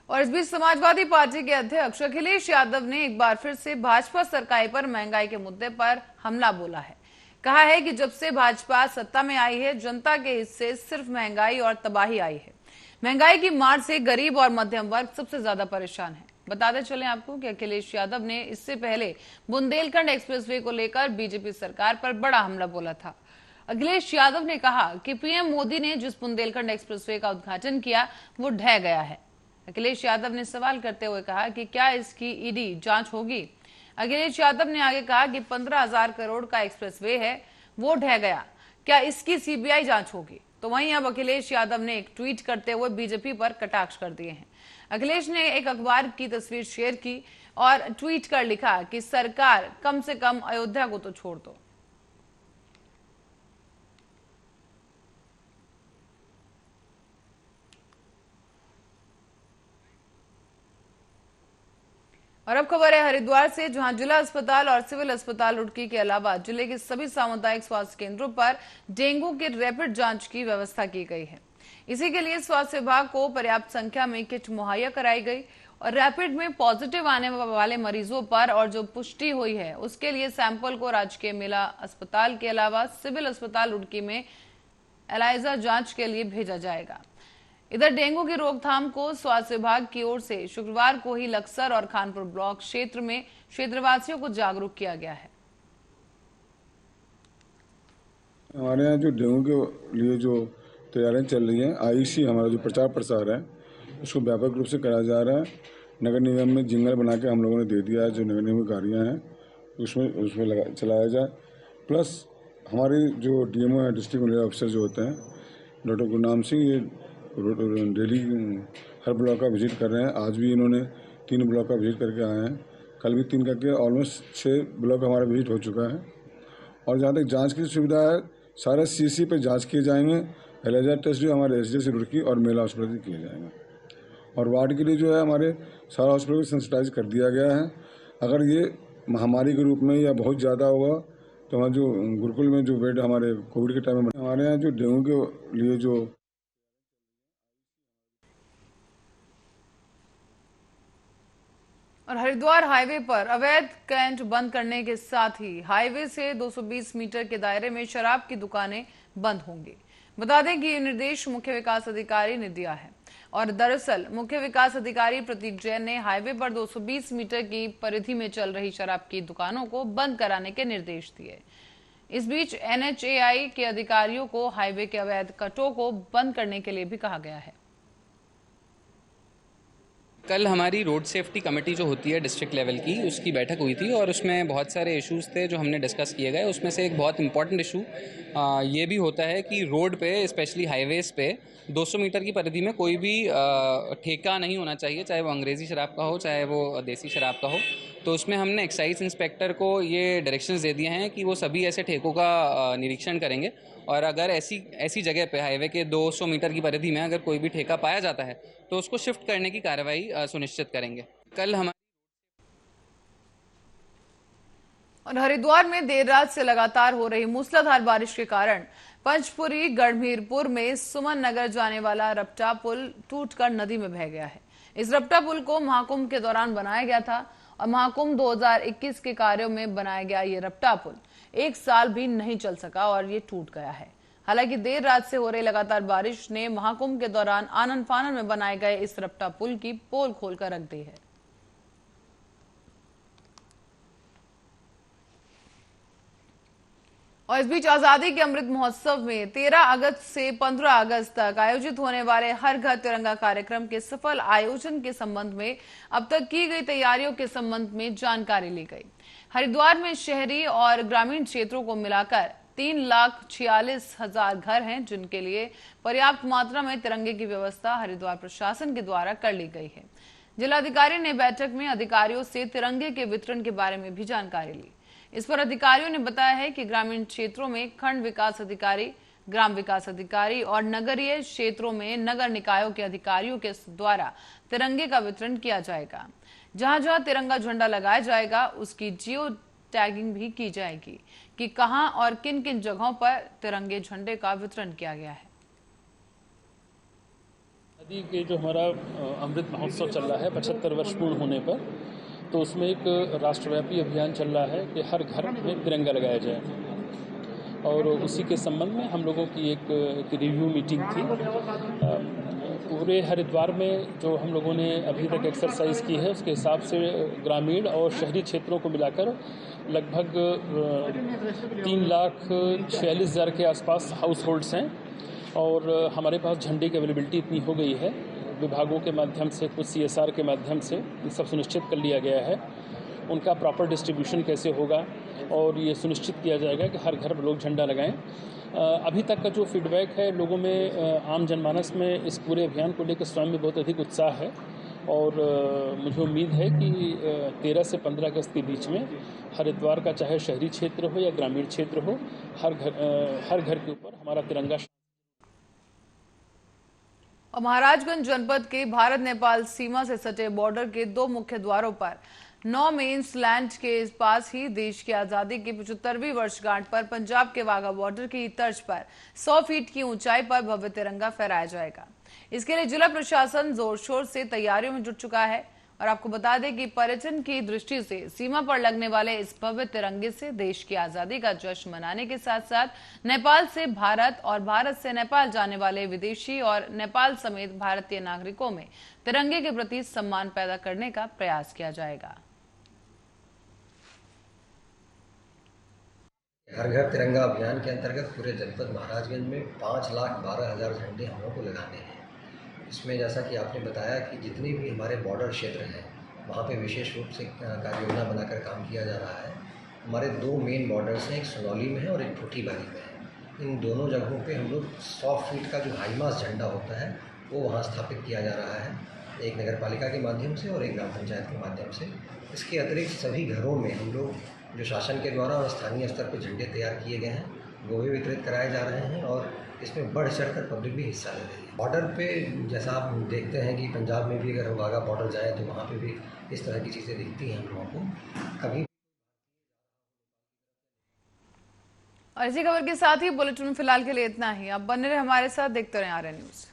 और इस बीच समाजवादी पार्टी के अध्यक्ष अखिलेश यादव ने एक बार फिर से भाजपा सरकार पर महंगाई के मुद्दे पर हमला बोला है। कहा है कि जब से भाजपा सत्ता में आई है, जनता के हिस्से सिर्फ महंगाई और तबाही आई है। महंगाई की मार से गरीब और मध्यम वर्ग सबसे ज्यादा परेशान है। बताते चलें आपको कि अखिलेश यादव ने इससे पहले बुंदेलखंड एक्सप्रेसवे को लेकर बीजेपी सरकार पर बड़ा हमला बोला था। अखिलेश यादव ने कहा कि पीएम मोदी ने जिस बुंदेलखंड एक्सप्रेसवे का उद्घाटन किया वो ढह गया है। अखिलेश यादव ने सवाल करते हुए कहा कि क्या इसकी ईडी जांच होगी। अखिलेश यादव ने आगे कहा कि 15,000 करोड़ का एक्सप्रेसवे है, वो ढह गया, क्या इसकी सीबीआई जांच होगी। तो वहीं अब अखिलेश यादव ने एक ट्वीट करते हुए बीजेपी पर कटाक्ष कर दिए हैं। अखिलेश ने एक अखबार की तस्वीर शेयर की और ट्वीट कर लिखा कि सरकार कम से कम अयोध्या को तो छोड़ दो। और अब खबर है हरिद्वार से, जहां जिला अस्पताल और सिविल अस्पताल रुड़की के अलावा जिले के सभी सामुदायिक स्वास्थ्य केंद्रों पर डेंगू की रैपिड जांच की व्यवस्था की गई है। इसी के लिए स्वास्थ्य विभाग को पर्याप्त संख्या में किट मुहैया कराई गई और रैपिड में पॉजिटिव आने वाले मरीजों पर और जो पुष्टि हुई है उसके लिए सैंपल को राजकीय मेला अस्पताल के अलावा सिविल अस्पताल रुड़की में एलाइजा जांच के लिए भेजा जाएगा। इधर डेंगू की रोकथाम को स्वास्थ्य विभाग की ओर से शुक्रवार को ही लक्सर और खानपुर ब्लॉक क्षेत्र में क्षेत्रवासियों को जागरूक किया गया है। हमारे यहाँ जो डेंगू के लिए जो तैयारियां चल रही हैं, आयुषी हमारा जो प्रचार प्रसार है उसको व्यापक रूप से कराया जा रहा है। नगर निगम में जिंगल बना के हम लोगों ने दे दिया है, जो नगर निगम की गाड़ियाँ हैं उसमें चलाया जाए। प्लस हमारे जो डीएमओ है, डिस्ट्रिक्ट मेडिकल ऑफिसर जो होते हैं, डॉक्टर गुरनाम सिंह, ये डेली हर ब्लॉक का विजिट कर रहे हैं। आज भी इन्होंने 3 ब्लॉक का विजिट करके आए हैं, कल भी 3 करके ऑलमोस्ट 6 ब्लॉक हमारा विजिट हो चुका है। और जहाँ तक जांच की सुविधा है, सारे सीसी पे जांच किए जाएंगे। एलाइजा टेस्ट जो हमारे एसडीएस रुड़की और मेला हॉस्पिटल किए जाएंगे। और वार्ड के लिए जो है हमारे सारा हॉस्पिटल को सेंसिटाइज कर दिया गया है। अगर ये महामारी के रूप में या बहुत ज़्यादा हुआ तो हमारे जो गुरुकुल में जो बेड हमारे कोविड के टाइम में हमारे यहाँ जो डेंगू के लिए जो और हरिद्वार हाईवे पर अवैध कैंट बंद करने के साथ ही हाईवे से 220 मीटर के दायरे में शराब की दुकानें बंद होंगी। बता दें कि ये निर्देश मुख्य विकास अधिकारी ने दिया है और दरअसल मुख्य विकास अधिकारी प्रतीक जैन ने हाईवे पर 220 मीटर की परिधि में चल रही शराब की दुकानों को बंद कराने के निर्देश दिए। इस बीच एनएचएआई के अधिकारियों को हाईवे के अवैध कटों को बंद करने के लिए भी कहा गया है। कल हमारी रोड सेफ्टी कमेटी जो होती है डिस्ट्रिक्ट लेवल की, उसकी बैठक हुई थी और उसमें बहुत सारे इश्यूज़ थे जो हमने डिस्कस किए गए। उसमें से एक बहुत इंपॉर्टेंट इशू ये भी होता है कि रोड पे, स्पेशली हाईवेज़ पे 200 मीटर की परिधि में कोई भी ठेका नहीं होना चाहिए, चाहे वो अंग्रेज़ी शराब का हो चाहे वो देसी शराब का हो। तो उसमें हमने एक्साइज इंस्पेक्टर को ये डायरेक्शंस दे दिए हैं कि वो सभी ऐसे ठेकों का निरीक्षण करेंगे और अगर ऐसी जगह पे हाईवे के 200 मीटर की परिधि में अगर कोई भी ठेका पाया जाता है तो उसको शिफ्ट करने की कार्रवाई सुनिश्चित करेंगे। कल हम और हरिद्वार में देर रात से लगातार हो रही मूसलाधार बारिश के कारण पंचपुरी गढ़मीरपुर में सुमन नगर जाने वाला रपटा पुल टूटकर नदी में बह गया है। इस रपटा पुल को महाकुंभ के दौरान बनाया गया था और महाकुंभ 2021 के कार्यों में बनाया गया ये रपटा पुल 1 साल भी नहीं चल सका और ये टूट गया है। हालांकि देर रात से हो रही लगातार बारिश ने महाकुंभ के दौरान आनन फानन में बनाए गए इस रपटा पुल की पोल खोलकर रख दी है। और इस बीच आजादी के अमृत महोत्सव में 13 अगस्त से 15 अगस्त तक आयोजित होने वाले हर घर तिरंगा कार्यक्रम के सफल आयोजन के संबंध में अब तक की गई तैयारियों के संबंध में जानकारी ली गई। हरिद्वार में शहरी और ग्रामीण क्षेत्रों को मिलाकर 3,46,000 घर हैं, जिनके लिए पर्याप्त मात्रा में तिरंगे की व्यवस्था हरिद्वार प्रशासन के द्वारा कर ली गई है। जिलाधिकारी ने बैठक में अधिकारियों से तिरंगे के वितरण के बारे में भी जानकारी ली। इस पर अधिकारियों ने बताया है कि ग्रामीण क्षेत्रों में खंड विकास अधिकारी, ग्राम विकास अधिकारी और नगरीय क्षेत्रों में नगर निकायों के अधिकारियों के द्वारा तिरंगे का वितरण किया जाएगा। जहां जहां तिरंगा झंडा लगाया जाएगा उसकी जियो टैगिंग भी की जाएगी कि कहां और किन किन जगहों पर तिरंगे झंडे का वितरण किया गया है। आज़ादी के जो हमारा अमृत महोत्सव चल रहा है 75 वर्ष पूर्ण होने पर, तो उसमें एक राष्ट्रव्यापी अभियान चल रहा है कि हर घर में तिरंगा लगाया जाए। और उसी के संबंध में हम लोगों की एक रिव्यू मीटिंग थी। पूरे हरिद्वार में जो हम लोगों ने अभी तक एक्सरसाइज की है उसके हिसाब से ग्रामीण और शहरी क्षेत्रों को मिलाकर लगभग 3,46,000 के आसपास हाउस होल्ड्स हैं। और हमारे पास झंडे की अवेलेबिलिटी इतनी हो गई है, विभागों के माध्यम से, कुछ CSR के माध्यम से ये सब सुनिश्चित कर लिया गया है। उनका प्रॉपर डिस्ट्रीब्यूशन कैसे होगा और ये सुनिश्चित किया जाएगा कि हर घर लोग झंडा लगाएं। अभी तक का जो फीडबैक है लोगों में, आम जनमानस में इस पूरे अभियान को लेकर स्वयं में बहुत अधिक उत्साह है। और मुझे उम्मीद है कि 13 से 15 अगस्त के बीच में हरिद्वार का चाहे शहरी क्षेत्र हो या ग्रामीण क्षेत्र हो, हर घर के ऊपर हमारा तिरंगा। और महाराजगंज जनपद के भारत नेपाल सीमा से सटे बॉर्डर के 2 मुख्य द्वारों पर 9 मेंस लैंड के पास ही देश की आजादी की 75वीं वर्षगांठ पर पंजाब के वाघा बॉर्डर की तर्ज पर 100 फीट की ऊंचाई पर भव्य तिरंगा फहराया जाएगा। इसके लिए जिला प्रशासन जोर शोर से तैयारियों में जुट चुका है। और आपको बता दें कि पर्यटन की दृष्टि से सीमा पर लगने वाले इस भव्य तिरंगे से देश की आजादी का जश्न मनाने के साथ साथ नेपाल से भारत और भारत से नेपाल जाने वाले विदेशी और नेपाल समेत भारतीय नागरिकों में तिरंगे के प्रति सम्मान पैदा करने का प्रयास किया जाएगा। हर घर तिरंगा अभियान के अंतर्गत पूरे जनपद महाराजगंज में 5,12,000 झंडे हम लोग को लगाने हैं। इसमें जैसा कि आपने बताया कि जितने भी हमारे बॉर्डर क्षेत्र हैं वहाँ पे विशेष रूप से कार्य योजना बनाकर काम किया जा रहा है। हमारे 2 मेन बॉर्डर्स हैं, एक सोनौली में है और एक ठूठीबारी में है। इन दोनों जगहों पे हम लोग 100 फीट का जो हाईमास झंडा होता है वो वहाँ स्थापित किया जा रहा है, एक नगर पालिका के माध्यम से और एक ग्राम पंचायत के माध्यम से। इसके अतिरिक्त सभी घरों में हम लोग जो शासन के द्वारा और स्थानीय स्तर पर झंडे तैयार किए गए हैं वो भी वितरित कराए जा रहे हैं और इसमें बढ़ चढ़कर पब्लिक भी हिस्सा ले रही है। बॉर्डर पे जैसा आप देखते हैं कि पंजाब में भी अगर हम वाघा बॉर्डर जाएँ तो वहाँ पे भी इस तरह की चीज़ें दिखती हैं हम लोगों को कभी। और इसी खबर के साथ ही बुलेटिन फिलहाल के लिए इतना ही। आप बने रहे हमारे साथ, देखते रहें आर्य न्यूज़।